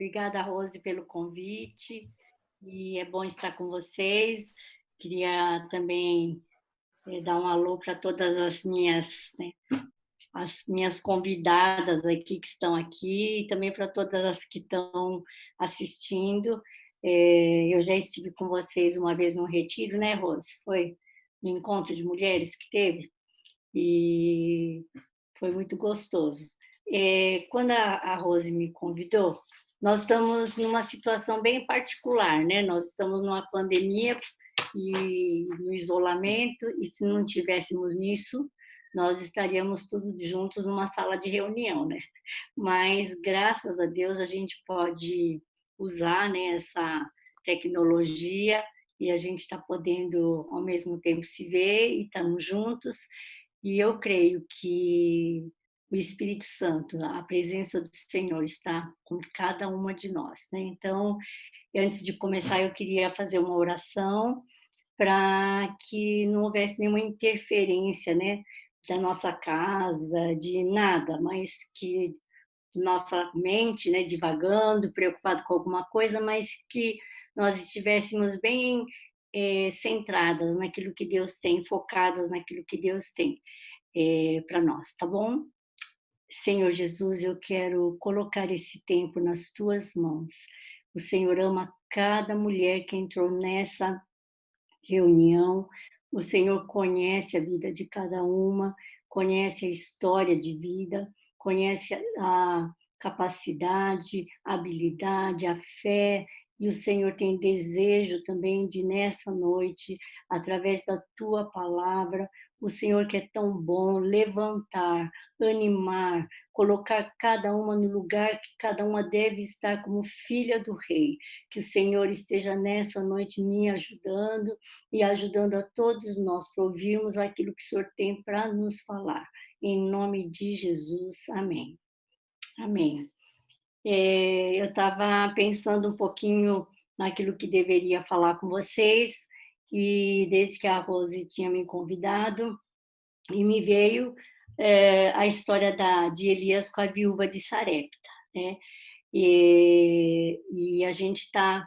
Obrigada, Rose, pelo convite. E é bom estar com vocês. Queria também dar um alô para todas as minhas convidadas aqui que estão aqui e também para todas as que estão assistindo. Eu já estive com vocês uma vez no retiro, né, Rose? Foi no encontro de mulheres que teve e foi muito gostoso. Quando a Rose me convidou, nós estamos numa situação bem particular, né? Nós estamos numa pandemia e no isolamento, e se não tivéssemos nisso, nós estaríamos todos juntos numa sala de reunião, né? Mas graças a Deus a gente pode usar, né, essa tecnologia e a gente está podendo ao mesmo tempo se ver e estamos juntos. E eu creio que o Espírito Santo, a presença do Senhor está com cada uma de nós, né? Então, antes de começar, eu queria fazer uma oração para que não houvesse nenhuma interferência, né, da nossa casa, de nada, mas que nossa mente, né, divagando, preocupado com alguma coisa, mas que nós estivéssemos bem centradas naquilo que Deus tem, focadas naquilo que Deus tem para nós, tá bom? Senhor Jesus, eu quero colocar esse tempo nas tuas mãos. O Senhor ama cada mulher que entrou nessa reunião. O Senhor conhece a vida de cada uma, conhece a história de vida, conhece a capacidade, a habilidade, a fé, e o Senhor tem desejo também de, nessa noite, através da tua palavra, o Senhor que é tão bom, levantar, animar, colocar cada uma no lugar que cada uma deve estar como filha do Rei. Que o Senhor esteja nessa noite me ajudando e ajudando a todos nós para ouvirmos aquilo que o Senhor tem para nos falar. Em nome de Jesus, amém. Amém. Eu estava pensando um pouquinho naquilo que deveria falar com vocês, e desde que a Rose tinha me convidado, e me veio a história de Elias com a viúva de Sarepta, né? E a gente está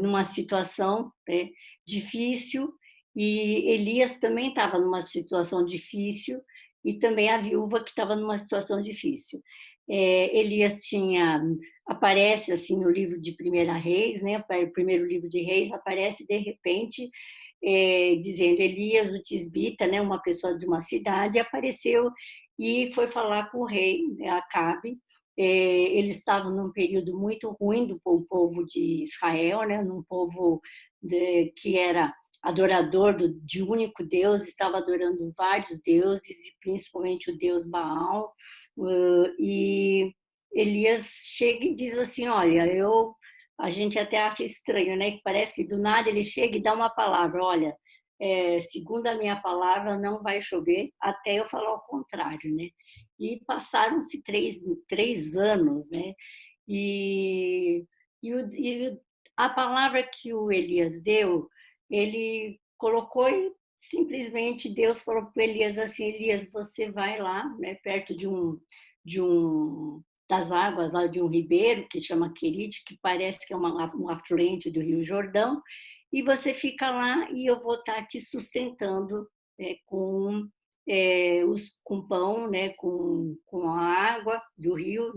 numa situação, né, difícil, e Elias também estava numa situação difícil, e também a viúva que estava numa situação difícil. Elias aparece assim no livro de Primeira Reis, né, o primeiro livro de Reis, aparece de repente dizendo Elias, o tisbita, né, uma pessoa de uma cidade, apareceu e foi falar com o rei, né, Acabe. Eles estavam num período muito ruim do povo de Israel, né, num povo que era adorador de um único Deus, estava adorando vários deuses, e principalmente o deus Baal. E Elias chega e diz assim: olha, a gente até acha estranho, né? Que parece que do nada ele chega e dá uma palavra: olha, segundo a minha palavra, não vai chover até eu falar o contrário, né? E passaram-se três anos, né? E, e a palavra que o Elias deu, ele colocou e simplesmente Deus falou para Elias assim: Elias, você vai lá, né, perto de um das águas lá de um ribeiro que chama Querite, que parece que é um afluente do Rio Jordão, e você fica lá e eu vou estar te sustentando com pão, né, com a água do rio,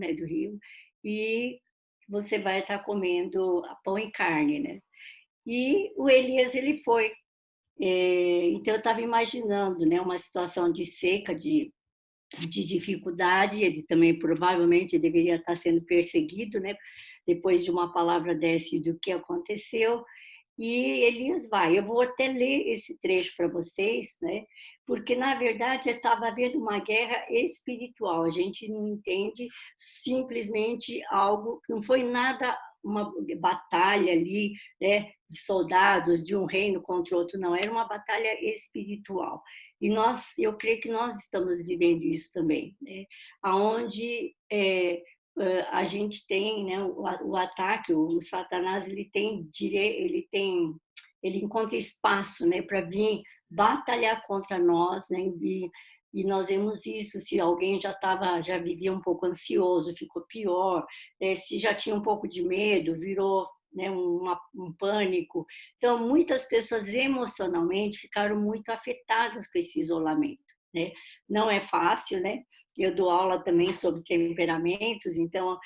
e você vai estar comendo pão e carne, né? E o Elias, ele foi. Então, eu estava imaginando, né, uma situação de seca, de dificuldade, ele também provavelmente deveria estar sendo perseguido, né, depois de uma palavra dessa do que aconteceu, e Elias vai. Eu vou até ler esse trecho para vocês, né? Porque, na verdade, estava havendo uma guerra espiritual. A gente não entende simplesmente algo, não foi nada, uma batalha ali, né, de soldados de um reino contra outro, não. Era uma batalha espiritual. E eu creio que nós estamos vivendo isso também, né? Onde a gente tem, né, o ataque, o Satanás, ele encontra espaço, né, para vir batalhar contra nós, né, E nós vemos isso, se alguém já vivia um pouco ansioso, ficou pior, se já tinha um pouco de medo, virou, né, um pânico. Então, muitas pessoas emocionalmente ficaram muito afetadas com esse isolamento, né? Não é fácil, né? Eu dou aula também sobre temperamentos, então,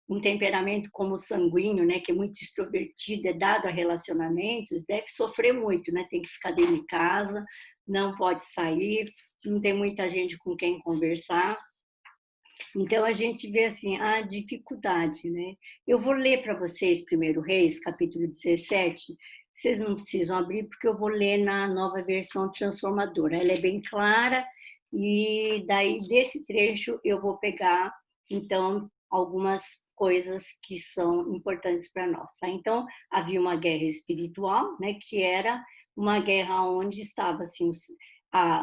um temperamento como o sanguíneo, né, que é muito extrovertido, é dado a relacionamentos, deve sofrer muito, né? Tem que ficar dentro de casa, não pode sair, não tem muita gente com quem conversar. Então a gente vê assim a dificuldade, né? Eu vou ler para vocês primeiro Reis, capítulo 17. Vocês não precisam abrir porque eu vou ler na nova versão transformadora. Ela é bem clara e daí desse trecho eu vou pegar então algumas coisas que são importantes para nós, tá? Então havia uma guerra espiritual, né, que era uma guerra onde estava assim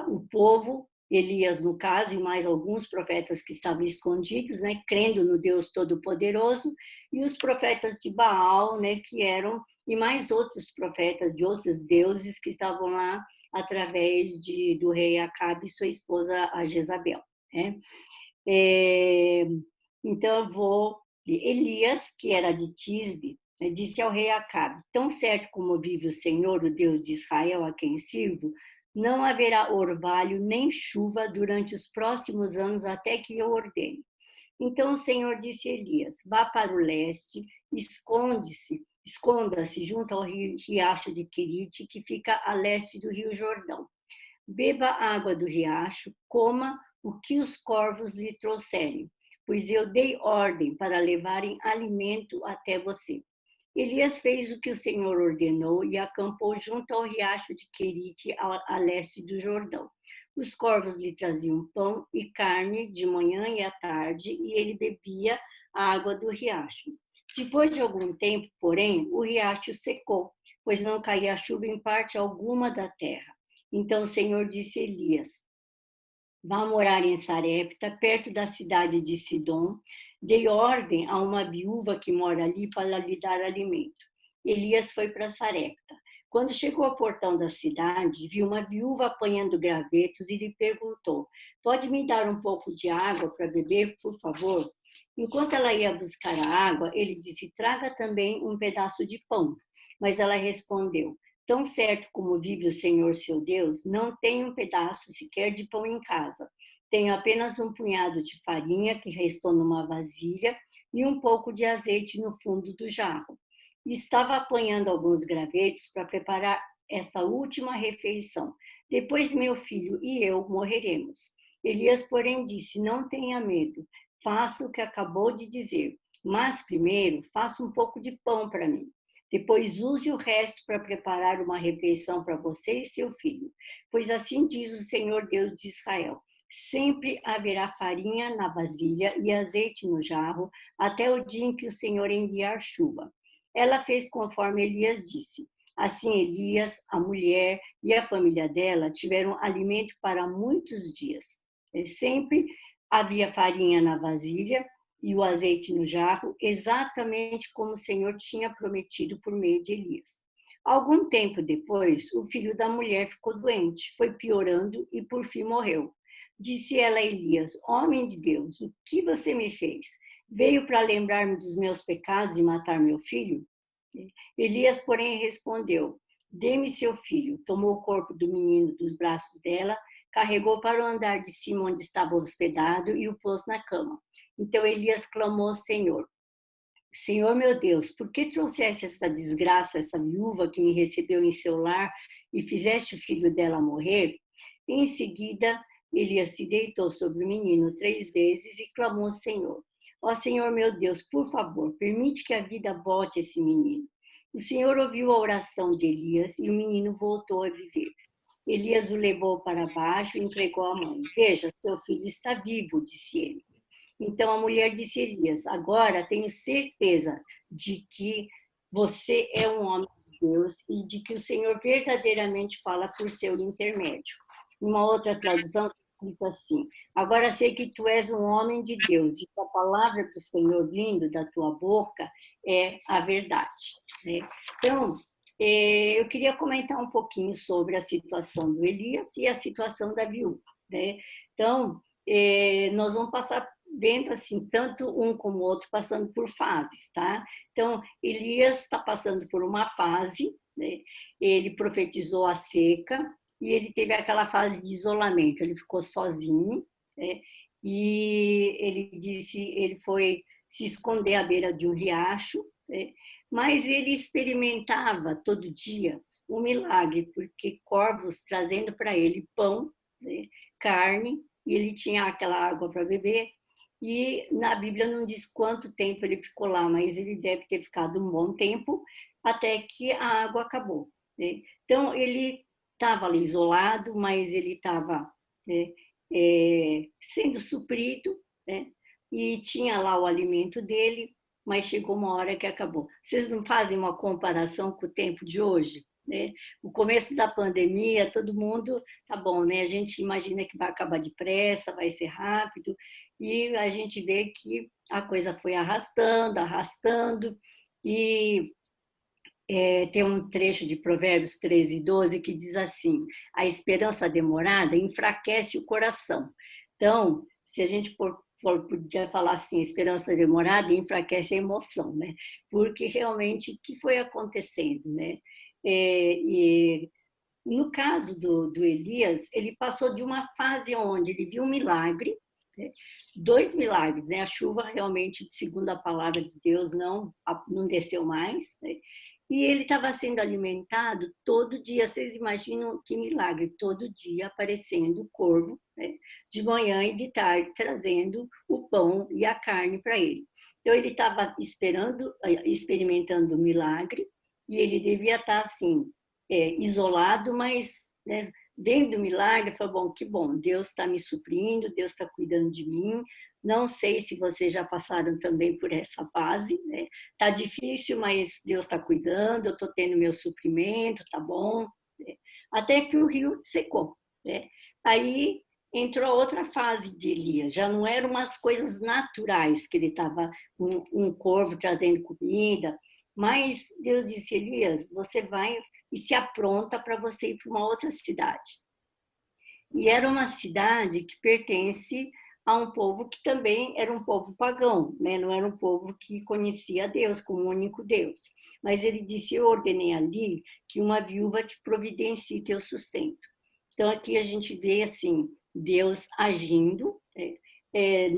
o povo, Elias no caso, e mais alguns profetas que estavam escondidos, né, crendo no Deus Todo-Poderoso, e os profetas de Baal, né, que eram, e mais outros profetas de outros deuses que estavam lá através do rei Acabe e sua esposa a Jezabel, né? Então eu vou Elias, que era de Tisbe, né, disse ao rei Acabe: tão certo como vive o Senhor, o Deus de Israel, a quem sirvo, não haverá orvalho nem chuva durante os próximos anos até que eu ordene. Então o Senhor disse a Elias: vá para o leste, esconda-se junto ao riacho de Querite, que fica a leste do rio Jordão. Beba a água do riacho, coma o que os corvos lhe trouxerem, pois eu dei ordem para levarem alimento até você. Elias fez o que o Senhor ordenou e acampou junto ao riacho de Querite, a leste do Jordão. Os corvos lhe traziam pão e carne de manhã e à tarde, e ele bebia a água do riacho. Depois de algum tempo, porém, o riacho secou, pois não caía chuva em parte alguma da terra. Então o Senhor disse a Elias: vá morar em Sarepta, perto da cidade de Sidom. Dei ordem a uma viúva que mora ali para lhe dar alimento. Elias foi para Sarepta. Quando chegou ao portão da cidade, viu uma viúva apanhando gravetos e lhe perguntou: pode me dar um pouco de água para beber, por favor? Enquanto ela ia buscar a água, ele disse: traga também um pedaço de pão. Mas ela respondeu: tão certo como vive o Senhor seu Deus, não tenho um pedaço sequer de pão em casa. Tenho apenas um punhado de farinha que restou numa vasilha e um pouco de azeite no fundo do jarro. Estava apanhando alguns gravetos para preparar esta última refeição. Depois meu filho e eu morreremos. Elias, porém, disse: não tenha medo, faça o que acabou de dizer, mas primeiro faça um pouco de pão para mim. Depois use o resto para preparar uma refeição para você e seu filho, pois assim diz o Senhor Deus de Israel: sempre haverá farinha na vasilha e azeite no jarro, até o dia em que o Senhor enviar chuva. Ela fez conforme Elias disse. Assim Elias, a mulher e a família dela tiveram alimento para muitos dias. Sempre havia farinha na vasilha e o azeite no jarro, exatamente como o Senhor tinha prometido por meio de Elias. Algum tempo depois, o filho da mulher ficou doente, foi piorando e por fim morreu. Disse ela a Elias: homem de Deus, o que você me fez? Veio para lembrar-me dos meus pecados e matar meu filho? Elias, porém, respondeu: dê-me seu filho. Tomou o corpo do menino dos braços dela, carregou para o andar de cima onde estava hospedado e o pôs na cama. Então Elias clamou ao Senhor: Senhor meu Deus, por que trouxeste esta desgraça, essa viúva que me recebeu em seu lar e fizeste o filho dela morrer? Em seguida, Elias se deitou sobre o menino 3 vezes e clamou ao Senhor: ó Senhor meu Deus, por favor, permite que a vida volte a esse menino. O Senhor ouviu a oração de Elias e o menino voltou a viver. Elias o levou para baixo e entregou à mãe. Veja, seu filho está vivo, disse ele. Então a mulher disse a Elias: agora tenho certeza de que você é um homem de Deus e de que o Senhor verdadeiramente fala por seu intermédio. Em uma outra tradução está escrito assim: agora sei que tu és um homem de Deus e que a palavra do Senhor vindo da tua boca é a verdade. Né? Então, Eu queria comentar um pouquinho sobre a situação do Elias e a situação da viúva, né? Então, nós vamos passar vendo assim, tanto um como o outro passando por fases, tá? Então, Elias está passando por uma fase, né? Ele profetizou a seca e ele teve aquela fase de isolamento, ele ficou sozinho, né? E ele disse, ele foi se esconder à beira de um riacho, né? Mas ele experimentava todo dia um milagre, porque corvos trazendo para ele pão, né, carne, e ele tinha aquela água para beber. E na Bíblia não diz quanto tempo ele ficou lá, mas ele deve ter ficado um bom tempo até que a água acabou, né? Então ele estava ali isolado, mas ele estava, né, sendo suprido, né? E tinha lá o alimento dele, mas chegou uma hora que acabou. Vocês não fazem uma comparação com o tempo de hoje, né? O começo da pandemia, todo mundo, tá bom, né? A gente imagina que vai acabar depressa, vai ser rápido, e a gente vê que a coisa foi arrastando, arrastando, e tem um trecho de Provérbios 13:12 que diz assim: a esperança demorada enfraquece o coração. Então, se a gente podia falar assim, esperança demorada enfraquece a emoção, né? Porque realmente o que foi acontecendo, né? E no caso do Elias, ele passou de uma fase onde ele viu um milagre, né? Dois milagres, né? A chuva realmente, segundo a palavra de Deus, não desceu mais, né? E ele estava sendo alimentado todo dia. Vocês imaginam que milagre? Todo dia aparecendo o corvo, né? De manhã e de tarde, trazendo o pão e a carne para ele. Então ele estava experimentando o milagre, e ele devia estar assim, isolado, mas, né, vendo o milagre, falou, bom, Deus está me suprindo, Deus está cuidando de mim. Não sei se vocês já passaram também por essa fase, né? Tá difícil, mas Deus está cuidando, eu estou tendo meu suprimento, tá bom, né? Até que o rio secou, né? Aí entrou outra fase de Elias, já não eram umas coisas naturais que ele estava, um corvo trazendo comida, mas Deus disse, Elias, você vai e se apronta para você ir para uma outra cidade. E era uma cidade que pertence a um povo que também era um povo pagão, né? Não era um povo que conhecia Deus como o único Deus. Mas ele disse, eu ordenei ali que uma viúva te providencie teu sustento. Então aqui a gente vê assim, Deus agindo,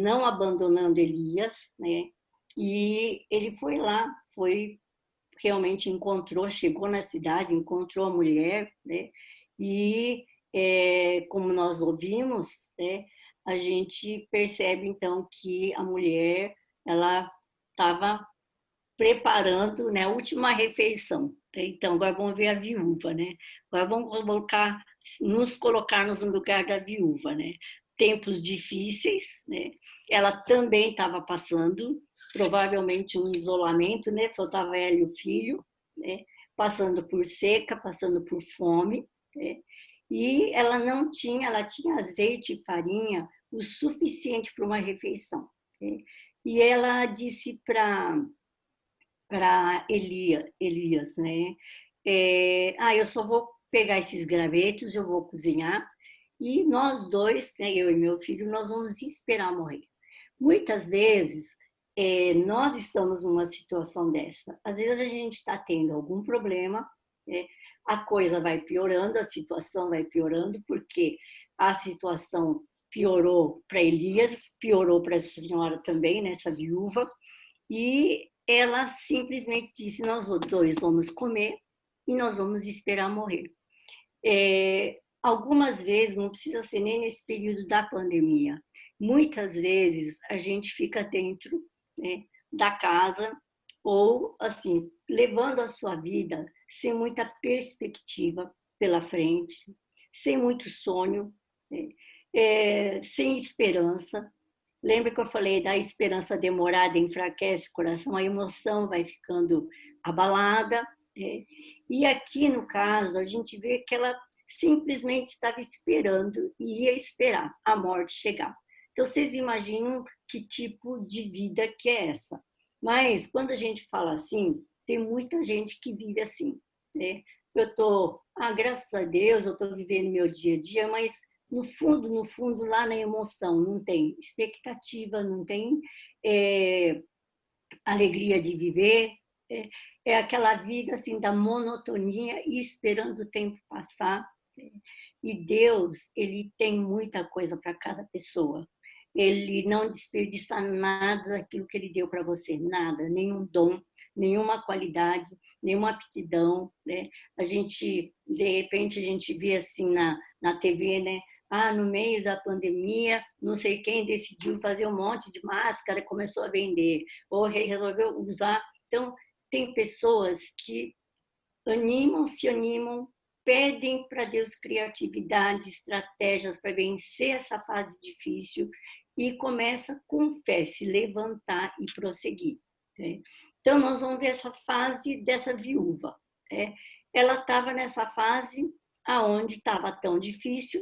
não abandonando Elias, né? E ele foi lá, foi realmente encontrou, chegou na cidade, encontrou a mulher, né? E como nós ouvimos, né, a gente percebe então que a mulher ela estava preparando, né, a última refeição. Então agora vamos ver a viúva, né? Agora vamos nos colocarmos no lugar da viúva, né? Tempos difíceis, né? Ela também estava passando provavelmente um isolamento, né? Só estava ela e o filho, né? Passando por seca, passando por fome, né? E ela tinha azeite e farinha o suficiente para uma refeição, né? E ela disse para Elias, né? Eu só vou pegar esses gravetos, eu vou cozinhar e nós dois, né, eu e meu filho, nós vamos esperar morrer. Muitas vezes nós estamos numa situação dessa. Às vezes a gente está tendo algum problema, né? A coisa vai piorando, a situação vai piorando, porque a situação piorou para Elias, piorou para essa senhora também, né, essa viúva, e ela simplesmente disse: nós dois vamos comer e nós vamos esperar morrer. Algumas vezes, não precisa ser nem nesse período da pandemia, muitas vezes a gente fica dentro, né, da casa ou, assim, levando a sua vida sem muita perspectiva pela frente, sem muito sonho, né, sem esperança. Lembra que eu falei da esperança demorada enfraquece o coração, a emoção vai ficando abalada, né? E aqui, no caso, a gente vê que ela simplesmente estava esperando e ia esperar a morte chegar. Então, vocês imaginam que tipo de vida que é essa? Mas, quando a gente fala assim, tem muita gente que vive assim. né? Eu estou, graças a Deus, eu estou vivendo meu dia a dia, mas no fundo, lá na emoção, não tem expectativa, não tem é, alegria de viver, é, é aquela vida assim da monotonia e esperando o tempo passar. E Deus, ele tem muita coisa para cada pessoa. Ele não desperdiça nada daquilo que ele deu para você, nada, nenhum dom, nenhuma qualidade, nenhuma aptidão, né? A gente, de repente, a gente vê assim na TV, né? No meio da pandemia, não sei quem decidiu fazer um monte de máscara, começou a vender, ou resolveu usar. Então, tem pessoas que se animam, pedem para Deus criatividade, estratégias para vencer essa fase difícil e começa com fé, se levantar e prosseguir. Né? Então, nós vamos ver essa fase dessa viúva. Né? Ela estava nessa fase aonde estava tão difícil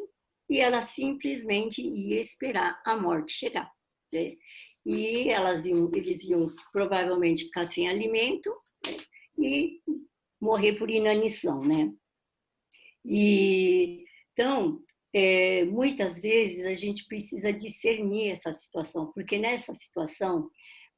e ela simplesmente ia esperar a morte chegar. Né? E eles iam provavelmente ficar sem alimento, né? E morrer por inanição, né? E então, muitas vezes a gente precisa discernir essa situação, porque nessa situação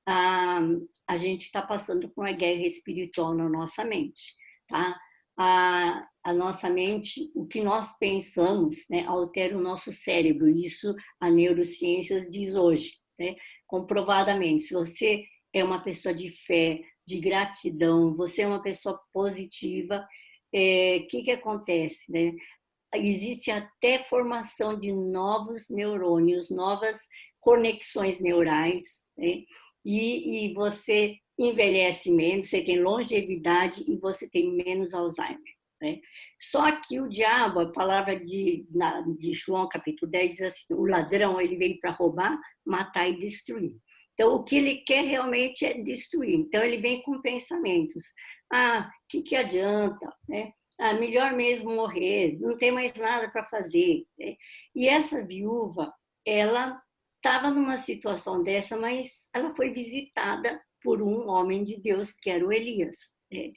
a, a gente está passando por uma guerra espiritual na nossa mente, tá? A nossa mente, o que nós pensamos, né, altera o nosso cérebro. Isso a neurociências diz hoje, né? Comprovadamente. Se você é uma pessoa de fé, de gratidão, você é uma pessoa positiva, que acontece, né? Existe até formação de novos neurônios, novas conexões neurais, né? E você envelhece menos, você tem longevidade e você tem menos Alzheimer. Né? Só que o diabo, a palavra de João capítulo 10 diz assim, o ladrão ele veio para roubar, matar e destruir. Então, o que ele quer realmente é destruir. Então, ele vem com pensamentos. Que adianta? Né? Melhor mesmo morrer, não tem mais nada para fazer. Né? E essa viúva, ela estava numa situação dessa, mas ela foi visitada por um homem de Deus, que era o Elias. Né?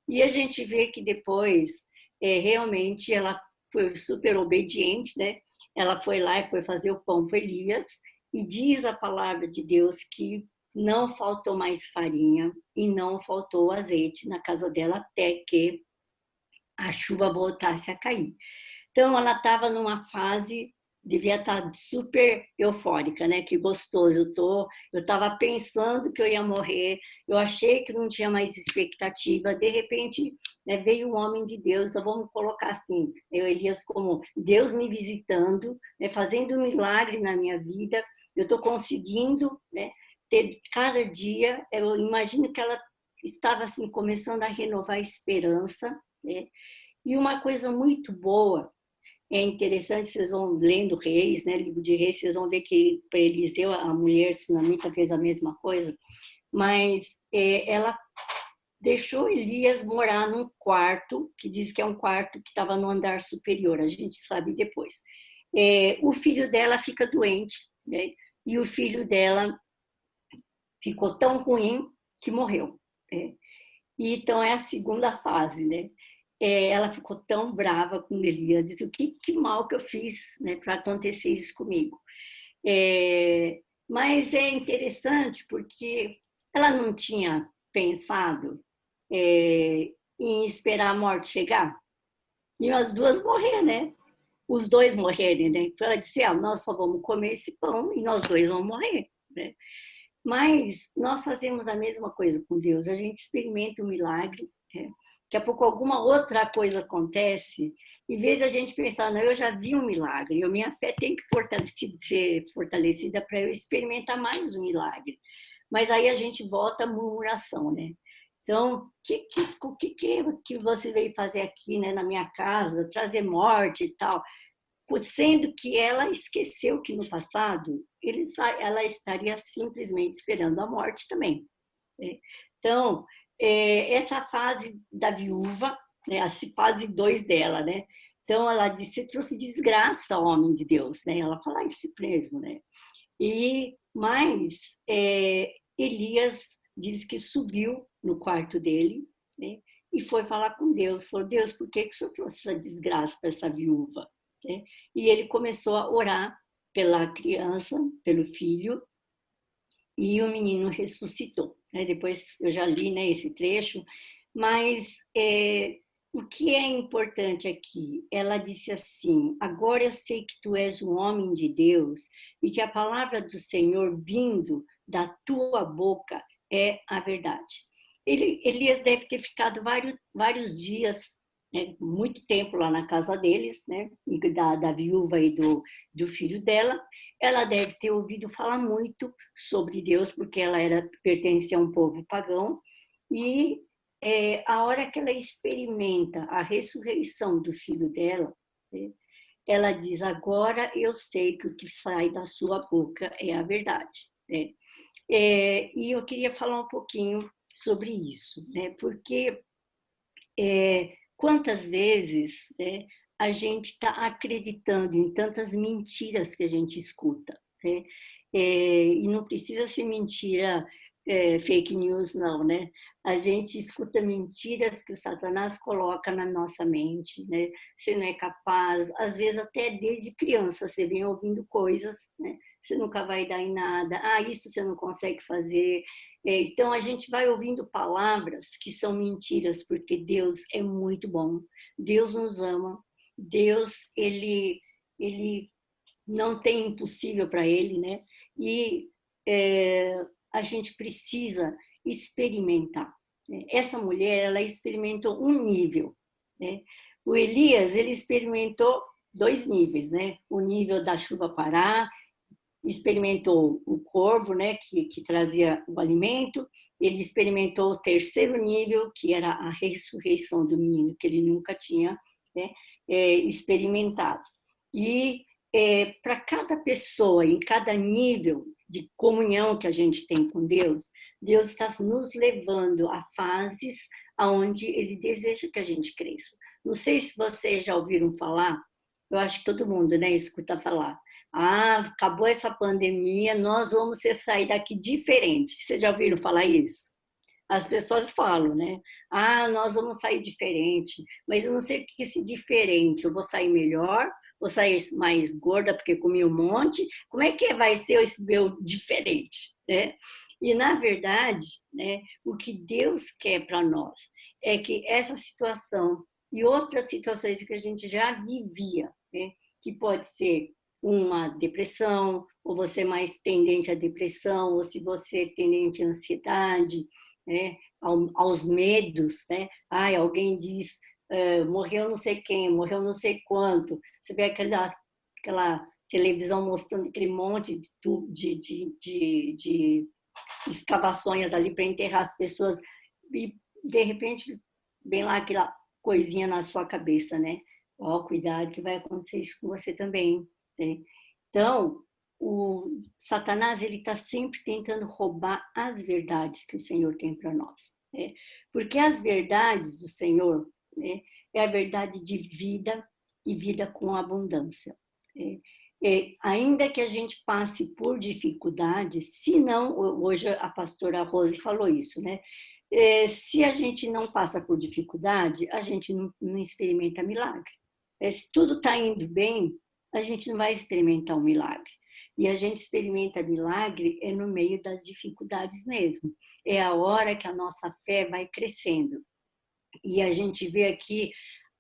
E a gente vê que depois, realmente, ela foi super obediente, né? Ela foi lá e foi fazer o pão para Elias, e diz a palavra de Deus que não faltou mais farinha e não faltou azeite na casa dela até que a chuva voltasse a cair. Então, ela estava numa fase, devia estar super eufórica, né? Que gostoso, eu estava pensando que eu ia morrer, eu achei que não tinha mais expectativa, de repente, né, veio um homem de Deus, então vamos colocar assim, eu, Elias, como Deus me visitando, né, fazendo um milagre na minha vida, eu estou conseguindo, né, ter cada dia, eu imagino que ela estava assim, começando a renovar a esperança, né? E uma coisa muito boa, é interessante, vocês vão lendo Reis, né, livro de Reis, vocês vão ver que para Eliseu, a mulher sunamita fez a mesma coisa, mas ela deixou Elias morar num quarto, que diz que é um quarto que estava no andar superior, a gente sabe depois. O filho dela fica doente, né, e o filho dela ficou tão ruim que morreu. Né? E então é a segunda fase, né? Ela ficou tão brava com Elias, disse, que mal que eu fiz, né, para acontecer isso comigo. Mas é interessante porque ela não tinha pensado em esperar a morte chegar. E as duas morrer, né? Os dois morrerem, né? Então ela disse, nós só vamos comer esse pão e nós dois vamos morrer, né? Mas nós fazemos a mesma coisa com Deus, a gente experimenta o milagre, né? Daqui a pouco alguma outra coisa acontece, em vez de a gente pensar, não, eu já vi um milagre, minha fé tem que ser fortalecida para eu experimentar mais um milagre. Mas aí a gente volta à murmuração, né? Então, o que você veio fazer aqui, né, na minha casa, trazer morte e tal? Sendo que ela esqueceu que no passado ela estaria simplesmente esperando a morte também. Né? Então, essa fase da viúva, né, a fase 2 dela, né? Então, ela disse, trouxe desgraça ao homem de Deus, né? Ela fala isso mesmo, né? Mas Elias diz que subiu no quarto dele, né? e foi falar com Deus. Falou, Deus, por que o Senhor trouxe essa desgraça para essa viúva? Né? E ele começou a orar pela criança, pelo filho, e o menino ressuscitou. Né? Depois eu já li, né, esse trecho, mas o que é importante aqui? Ela disse assim, agora eu sei que tu és um homem de Deus e que a palavra do Senhor vindo da tua boca é a verdade. Elias deve ter ficado vários dias, né, muito tempo lá na casa deles, né, da viúva e do filho dela. Ela deve ter ouvido falar muito sobre Deus, porque ela pertencia a um povo pagão, e a hora que ela experimenta a ressurreição do filho dela, né, ela diz, agora eu sei que o que sai da sua boca é a verdade. Né? E eu queria falar um pouquinho sobre isso, né? Porque quantas vezes, né, a gente está acreditando em tantas mentiras que a gente escuta, né? E não precisa ser mentira fake news, não, né? A gente escuta mentiras que o Satanás coloca na nossa mente, né? Você não é capaz, às vezes até desde criança você vem ouvindo coisas, né? Você nunca vai dar em nada, isso você não consegue fazer. Então a gente vai ouvindo palavras que são mentiras, porque Deus é muito bom, Deus nos ama, Deus, ele não tem impossível para ele, né? E a gente precisa experimentar. Né? Essa mulher, ela experimentou um nível, né? O Elias, ele experimentou 2 níveis, né? O nível da chuva parar, experimentou o corvo, né, que trazia o alimento, ele experimentou o terceiro nível, que era a ressurreição do menino, que ele nunca tinha, né, experimentado. E para cada pessoa, em cada nível de comunhão que a gente tem com Deus, Deus está nos levando a fases onde Ele deseja que a gente cresça. Não sei se vocês já ouviram falar, eu acho que todo mundo, né, escuta falar, acabou essa pandemia, nós vamos sair daqui diferente. Vocês já ouviram falar isso? As pessoas falam, né? Nós vamos sair diferente, mas eu não sei o que é esse diferente. Eu vou sair melhor, vou sair mais gorda porque comi um monte. Como é que vai ser esse meu diferente, né? E na verdade, né, o que Deus quer para nós é que essa situação e outras situações que a gente já vivia, né, que pode ser uma depressão, ou você é mais tendente à depressão, ou se você é tendente à ansiedade, né, aos medos, né? Alguém diz, morreu não sei quem, morreu não sei quanto. Você vê aquela televisão mostrando aquele monte de escavações ali para enterrar as pessoas, e de repente vem lá aquela coisinha na sua cabeça, né? Cuidado que vai acontecer isso com você também. Né? Então, o Satanás ele está sempre tentando roubar as verdades que o Senhor tem para nós, né? Porque as verdades do Senhor, né, é a verdade de vida e vida com abundância. Né? Ainda que a gente passe por dificuldades, se não, hoje a pastora Rose falou isso, né? Se a gente não passa por dificuldade, a gente não experimenta milagre. Se tudo está indo bem, a gente não vai experimentar um milagre. E a gente experimenta milagre no meio das dificuldades mesmo. É a hora que a nossa fé vai crescendo. E a gente vê aqui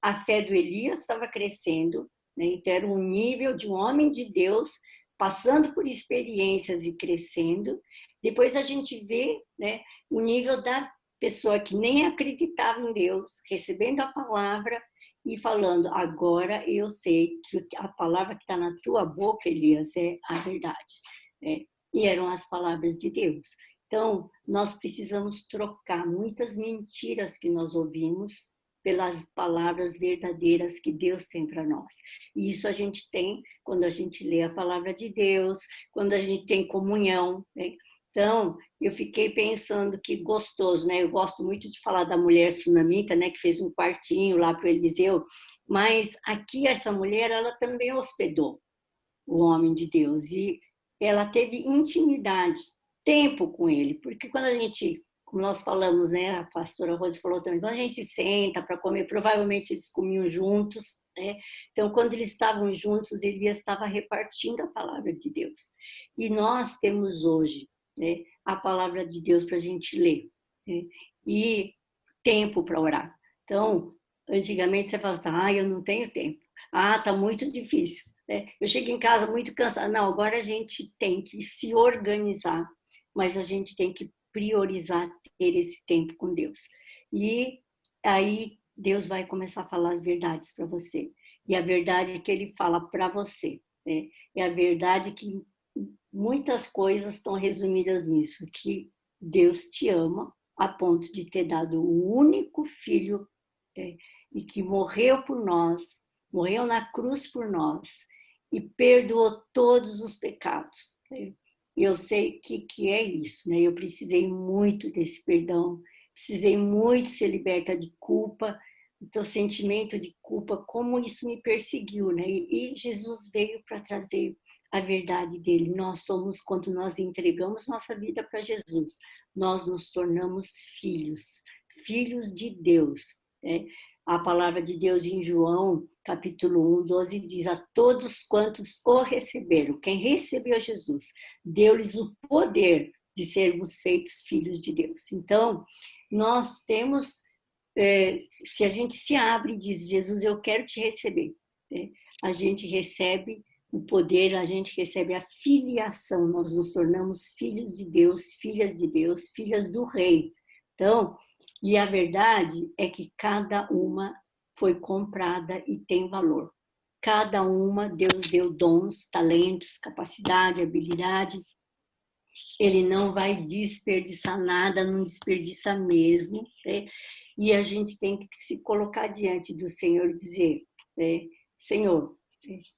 a fé do Elias estava crescendo, né? Então era um nível de um homem de Deus passando por experiências e crescendo. Depois a gente vê, né, o nível da pessoa que nem acreditava em Deus, recebendo a palavra e falando, agora eu sei que a palavra que está na tua boca, Elias, é a verdade. Né? E eram as palavras de Deus. Então, nós precisamos trocar muitas mentiras que nós ouvimos pelas palavras verdadeiras que Deus tem para nós. E isso a gente tem quando a gente lê a palavra de Deus, quando a gente tem comunhão, né? Então, eu fiquei pensando que gostoso, né? Eu gosto muito de falar da mulher sunamita, né? Que fez um quartinho lá para o Eliseu, mas aqui essa mulher, ela também hospedou o homem de Deus e ela teve intimidade, tempo com ele, porque quando a gente como nós falamos, né, a pastora Rose falou também, quando a gente senta para comer, provavelmente eles comiam juntos, né? Então, quando eles estavam juntos, Elias estava repartindo a palavra de Deus. E nós temos hoje, né, a palavra de Deus para a gente ler, né? E tempo para orar. Então, antigamente você falava assim, eu não tenho tempo. Tá muito difícil. Eu chego em casa muito cansada. Não, agora a gente tem que se organizar, mas a gente tem que priorizar ter esse tempo com Deus. E aí Deus vai começar a falar as verdades para você. E a verdade que Ele fala para você, né? É a verdade que muitas coisas estão resumidas nisso, que Deus te ama a ponto de ter dado o único filho, e que morreu por nós, morreu na cruz por nós e perdoou todos os pecados. Eu sei que é isso, né? Eu precisei muito desse perdão, precisei muito ser liberta de culpa, do sentimento de culpa, como isso me perseguiu, né? E Jesus veio para trazer a verdade dele. Nós somos, quando nós entregamos nossa vida para Jesus, nós nos tornamos filhos, filhos de Deus, né? A palavra de Deus em João, capítulo 1, 12, diz: a todos quantos o receberam, quem recebeu Jesus, deu-lhes o poder de sermos feitos filhos de Deus. Então, nós temos, se a gente se abre e diz, Jesus, eu quero te receber, a gente recebe o poder, a gente recebe a filiação, nós nos tornamos filhos de Deus, filhas do Rei. Então, e a verdade é que cada uma foi comprada e tem valor. Cada uma, Deus deu dons, talentos, capacidade, habilidade. Ele não vai desperdiçar nada, não desperdiça mesmo, né? E a gente tem que se colocar diante do Senhor e dizer, Senhor,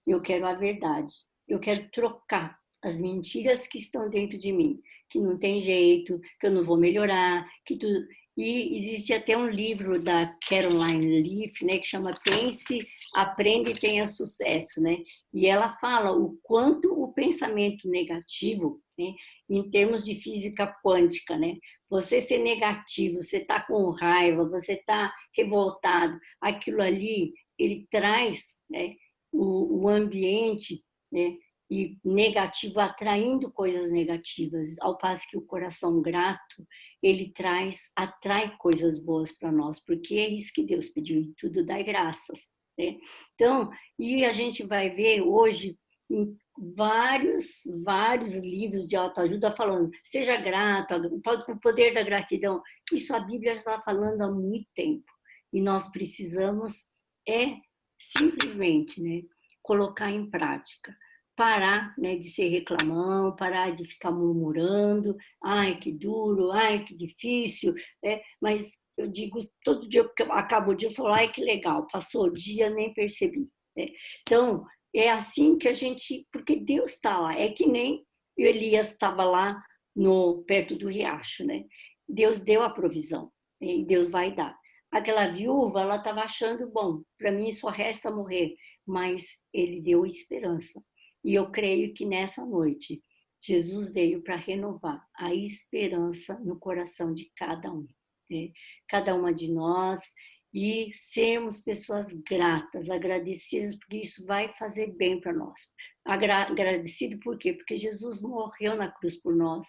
eu quero a verdade, eu quero trocar as mentiras que estão dentro de mim, que não tem jeito, que eu não vou melhorar, que tudo. E existe até um livro da Caroline Leaf, né, que chama Pense, Aprenda e Tenha Sucesso, né? E ela fala o quanto o pensamento negativo, né, em termos de física quântica, né? Você ser negativo, você está com raiva, você está revoltado, aquilo ali, ele traz, né, o ambiente, né, e negativo atraindo coisas negativas, ao passo que o coração grato, ele atrai coisas boas para nós, porque é isso que Deus pediu, e tudo dá graças, né? Então, e a gente vai ver hoje em vários livros de autoajuda falando, seja grato, o poder da gratidão. Isso a Bíblia está falando há muito tempo. E nós precisamos simplesmente, né, colocar em prática. Parar, né, de ser reclamão, parar de ficar murmurando, ai, que duro, ai, que difícil, né? Mas eu digo, todo dia que acabo o dia, eu falo, ai, que legal, passou o dia, nem percebi, né? Então, é assim que a gente, porque Deus está lá, é que nem Elias estava lá perto do riacho, né? Deus deu a provisão, né? E Deus vai dar. Aquela viúva, ela estava achando, bom, para mim só resta morrer, mas ele deu esperança. E eu creio que nessa noite, Jesus veio para renovar a esperança no coração de cada um, né? Cada uma de nós, e sermos pessoas gratas, agradecidas, porque isso vai fazer bem para nós. Agradecido por quê? Porque Jesus morreu na cruz por nós,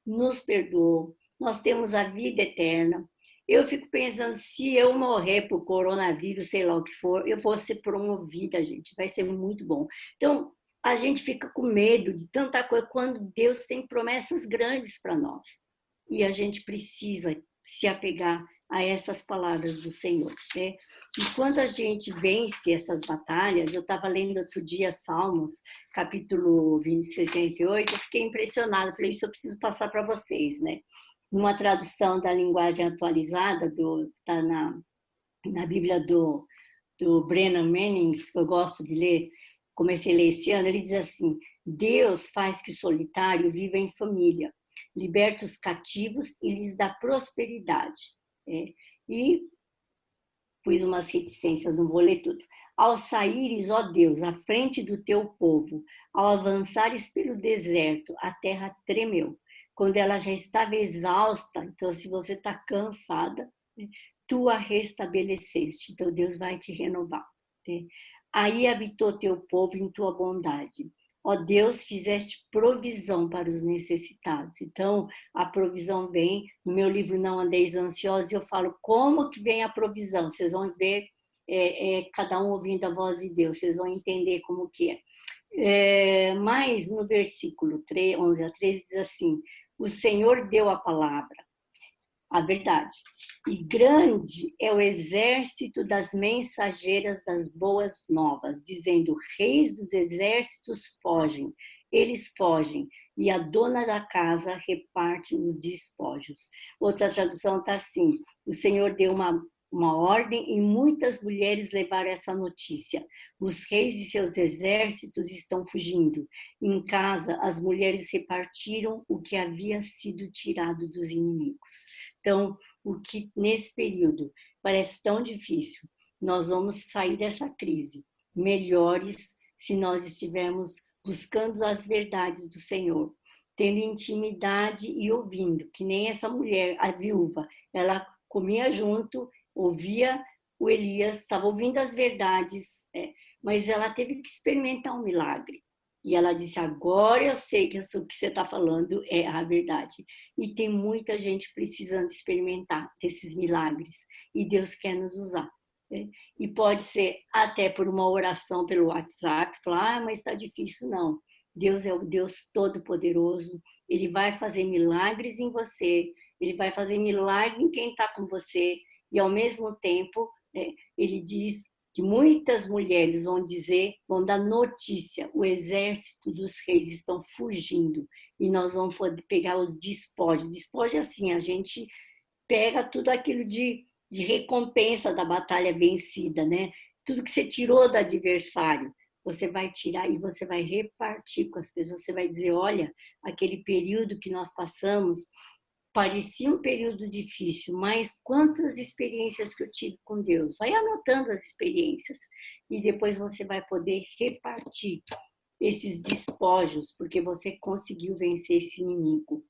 nos perdoou, nós temos a vida eterna. Eu fico pensando, se eu morrer por coronavírus, sei lá o que for, eu vou ser promovida, gente, vai ser muito bom. Então, a gente fica com medo de tanta coisa, quando Deus tem promessas grandes para nós. E a gente precisa se apegar a essas palavras do Senhor, né? E quando a gente vence essas batalhas, eu estava lendo outro dia Salmos, capítulo 68, eu fiquei impressionada, falei, isso eu preciso passar para vocês, né? Numa tradução da linguagem atualizada, tá na Bíblia do Brennan Manning, que eu gosto de ler, comecei a ler esse ano, ele diz assim, Deus faz que o solitário viva em família, liberta os cativos e lhes dá prosperidade. E pus umas reticências, não vou ler tudo. Ao saíres, ó Deus, à frente do teu povo, ao avançares pelo deserto, a terra tremeu. quando ela já estava exausta, então se você está cansada, né, tu a restabeleceste, então Deus vai te renovar. Né? Aí habitou teu povo em tua bondade. Ó Deus, fizeste provisão para os necessitados. Então, a provisão vem, no meu livro Não Andeis Ansiosos, eu falo como que vem a provisão. Vocês vão ver, cada um ouvindo a voz de Deus, vocês vão entender como que é. Mas no versículo 3, 11 a 13 diz assim, o Senhor deu a palavra, a verdade. E grande é o exército das mensageiras das boas novas, dizendo, reis dos exércitos fogem, eles fogem, e a dona da casa reparte os despojos. Outra tradução está assim, o Senhor deu uma ordem e muitas mulheres levaram essa notícia. Os reis e seus exércitos estão fugindo. Em casa, as mulheres repartiram o que havia sido tirado dos inimigos. Então, o que nesse período parece tão difícil, nós vamos sair dessa crise melhores se nós estivermos buscando as verdades do Senhor, tendo intimidade e ouvindo, que nem essa mulher, a viúva, ela comia junto, ouvia o Elias, estava ouvindo as verdades, mas ela teve que experimentar um milagre. E ela disse, agora eu sei que o que você está falando é a verdade. E tem muita gente precisando experimentar esses milagres. E Deus quer nos usar. Né? E pode ser até por uma oração pelo WhatsApp, falar, mas está difícil. Não. Deus é o Deus Todo-Poderoso. Ele vai fazer milagres em você. Ele vai fazer milagre em quem está com você. E ao mesmo tempo, ele diz que muitas mulheres vão dizer, vão dar notícia, o exército dos reis estão fugindo e nós vamos poder pegar os despojos. Despojo é assim, a gente pega tudo aquilo de recompensa da batalha vencida, né? Tudo que você tirou do adversário, você vai tirar e você vai repartir com as pessoas. Você vai dizer, olha, aquele período que nós passamos, parecia um período difícil, mas quantas experiências que eu tive com Deus. Vai anotando as experiências e depois você vai poder repartir esses despojos, porque você conseguiu vencer esse inimigo.